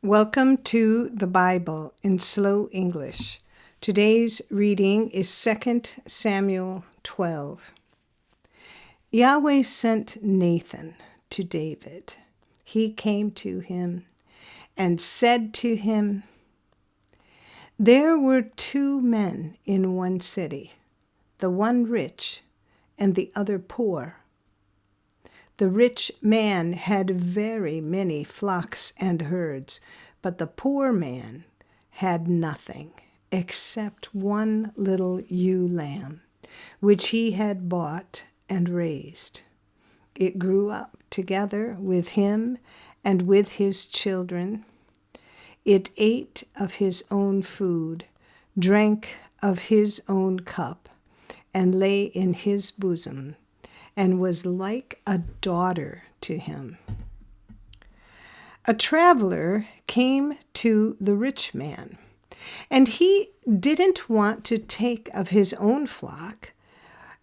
Welcome to the Bible in Slow English. Today's reading is 2 Samuel 12. Yahweh sent Nathan to David. He came to him and said to him, "There were two men in one city, the one rich and the other poor. The rich man had very many flocks and herds, but the poor man had nothing except one little ewe lamb, which he had bought and raised. It grew up together with him and with his children. It ate of his own food, drank of his own cup, and lay in his bosom, and was like a daughter to him. A traveler came to the rich man, and he didn't want to take of his own flock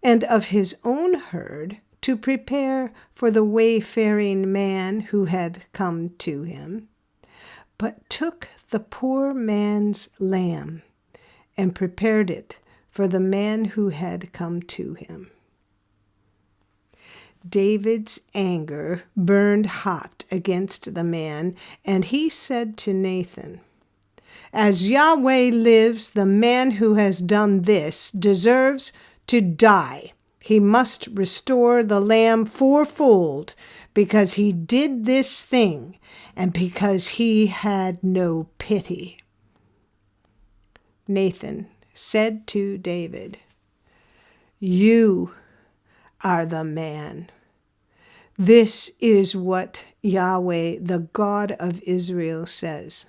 and of his own herd to prepare for the wayfaring man who had come to him, but took the poor man's lamb and prepared it for the man who had come to him. David's anger burned hot against the man, and he said to Nathan, "As Yahweh lives, the man who has done this deserves to die. He must restore the lamb fourfold, because he did this thing and because he had no pity." Nathan said to David, "You are the man. This is what Yahweh, the God of Israel, says.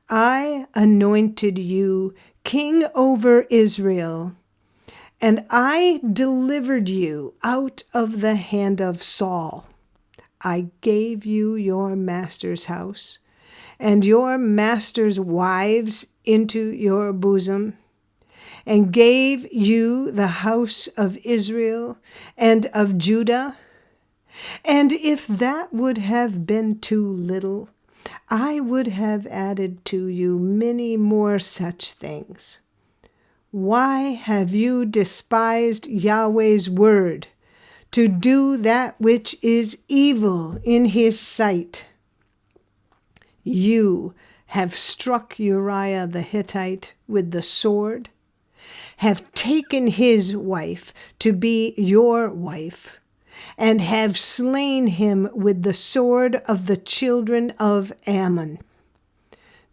I anointed you king over Israel, and I delivered you out of the hand of Saul. I gave you your master's house and your master's wives into your bosom, and gave you the house of Israel and of Judah. And if that would have been too little, I would have added to you many more such things. Why have you despised Yahweh's word to do that which is evil in his sight? You have struck Uriah the Hittite with the sword, have taken his wife to be your wife, and have slain him with the sword of the children of Ammon.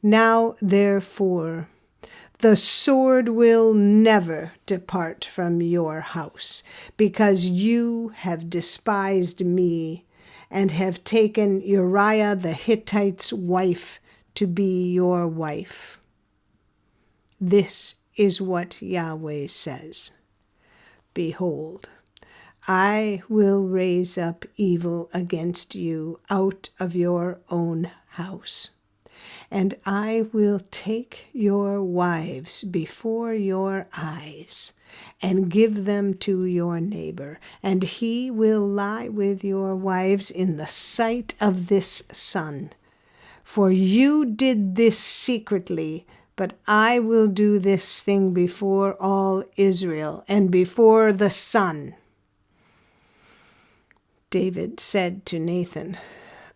Now, therefore, the sword will never depart from your house, because you have despised me and have taken Uriah the Hittite's wife to be your wife. This is what Yahweh says. Behold, I will raise up evil against you out of your own house, and I will take your wives before your eyes and give them to your neighbor, and he will lie with your wives in the sight of this sun. For you did this secretly, but I will do this thing before all Israel and before the sun." David said to Nathan,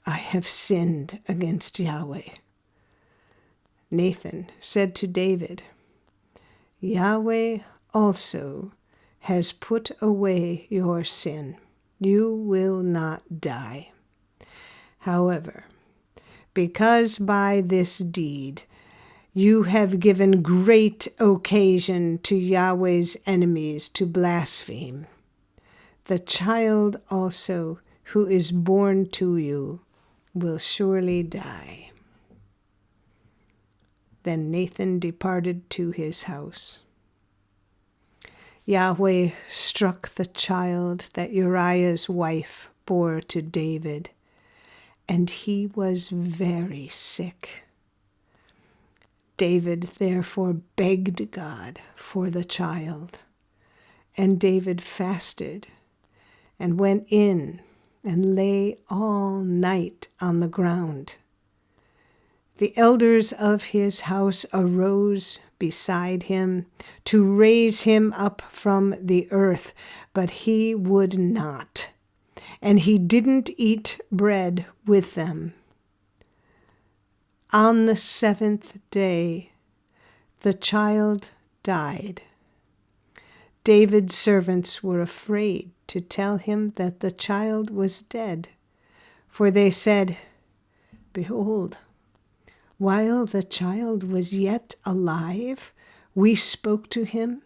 "I have sinned against Yahweh." Nathan said to David, "Yahweh also has put away your sin. You will not die. However, because by this deed you have given great occasion to Yahweh's enemies to blaspheme, the child also who is born to you will surely die." Then Nathan departed to his house. Yahweh struck the child that Uriah's wife bore to David, and he was very sick. David therefore begged God for the child, and David fasted and went in and lay all night on the ground. The elders of his house arose beside him to raise him up from the earth, but he would not, and he didn't eat bread with them. On the 7th day, the child died. David's servants were afraid to tell him that the child was dead, for they said, "Behold, while the child was yet alive, we spoke to him,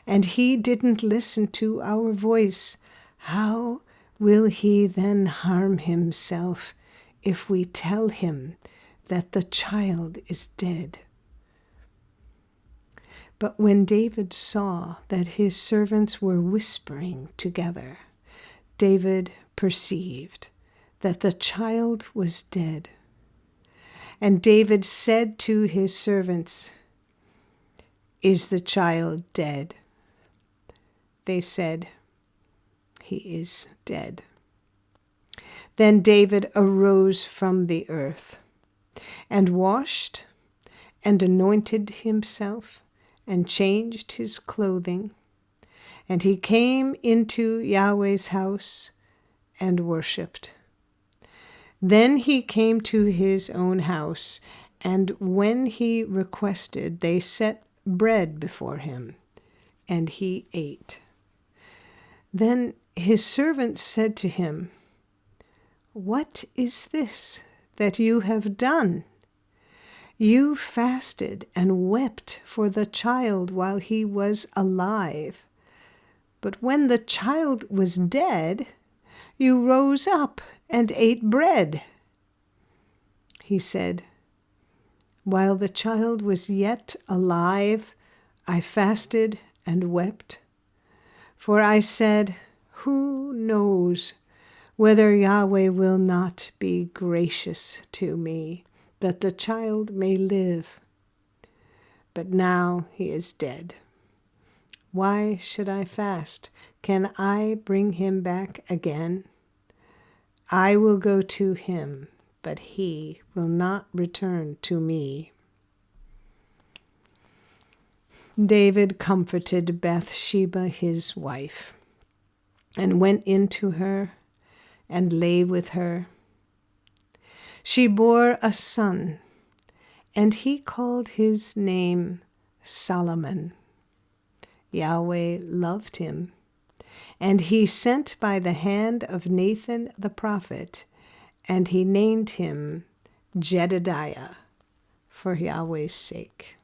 and he didn't listen to our voice. How will he then harm himself if we tell him that the child is dead?" But when David saw that his servants were whispering together, David perceived that the child was dead. And David said to his servants, "Is the child dead?" They said, "He is dead." Then David arose from the earth and washed and anointed himself and changed his clothing. And he came into Yahweh's house and worshipped. Then he came to his own house, and when he requested, they set bread before him, and he ate. Then his servants said to him, "What is this that you have done? You fasted and wept for the child while he was alive. But when the child was dead, you rose up and ate bread." He said, "While the child was yet alive, I fasted and wept. For I said, who knows whether Yahweh will not be gracious to me, that the child may live? But now he is dead. Why should I fast? Can I bring him back again? I will go to him, but he will not return to me." David comforted Bathsheba his wife, and went in to her and lay with her. She bore a son, and he called his name Solomon. Yahweh loved him, and he sent by the hand of Nathan the prophet, and he named him Jedediah for Yahweh's sake.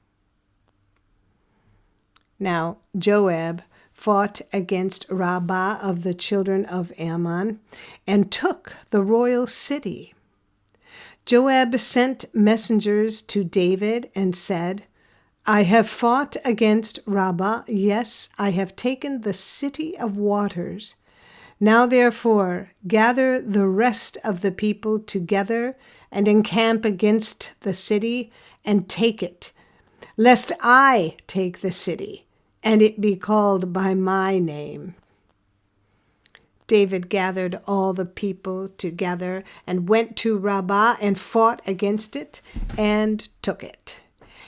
Now Joab fought against Rabbah of the children of Ammon, and took the royal city. Joab sent messengers to David and said, "I have fought against Rabbah, yes, I have taken the city of waters. Now therefore gather the rest of the people together and encamp against the city and take it, lest I take the city and it be called by my name." David gathered all the people together and went to Rabbah and fought against it and took it.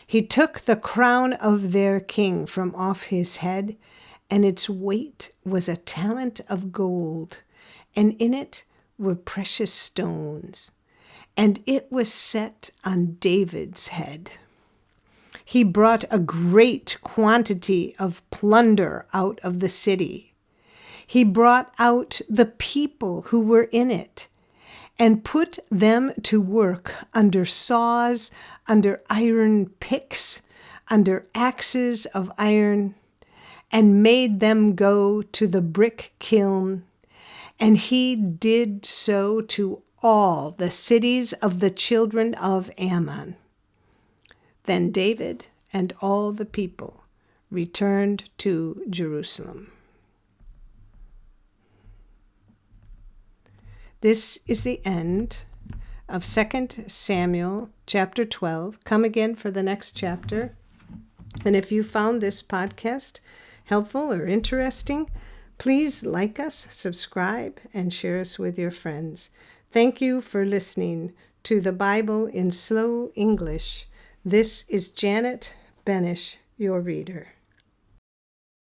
He took the crown of their king from off his head, and its weight was a talent of gold, and in it were precious stones, and it was set on David's head. He brought a great quantity of plunder out of the city. He brought out the people who were in it, and put them to work under saws, under iron picks, under axes of iron, and made them go to the brick kiln. And he did so to all the cities of the children of Ammon. Then David and all the people returned to Jerusalem. This is the end of 2 Samuel chapter 12. Come again for the next chapter. And if you found this podcast helpful or interesting, please like us, subscribe, and share us with your friends. Thank you for listening to the Bible in Slow English. This is Janet Benish, your reader.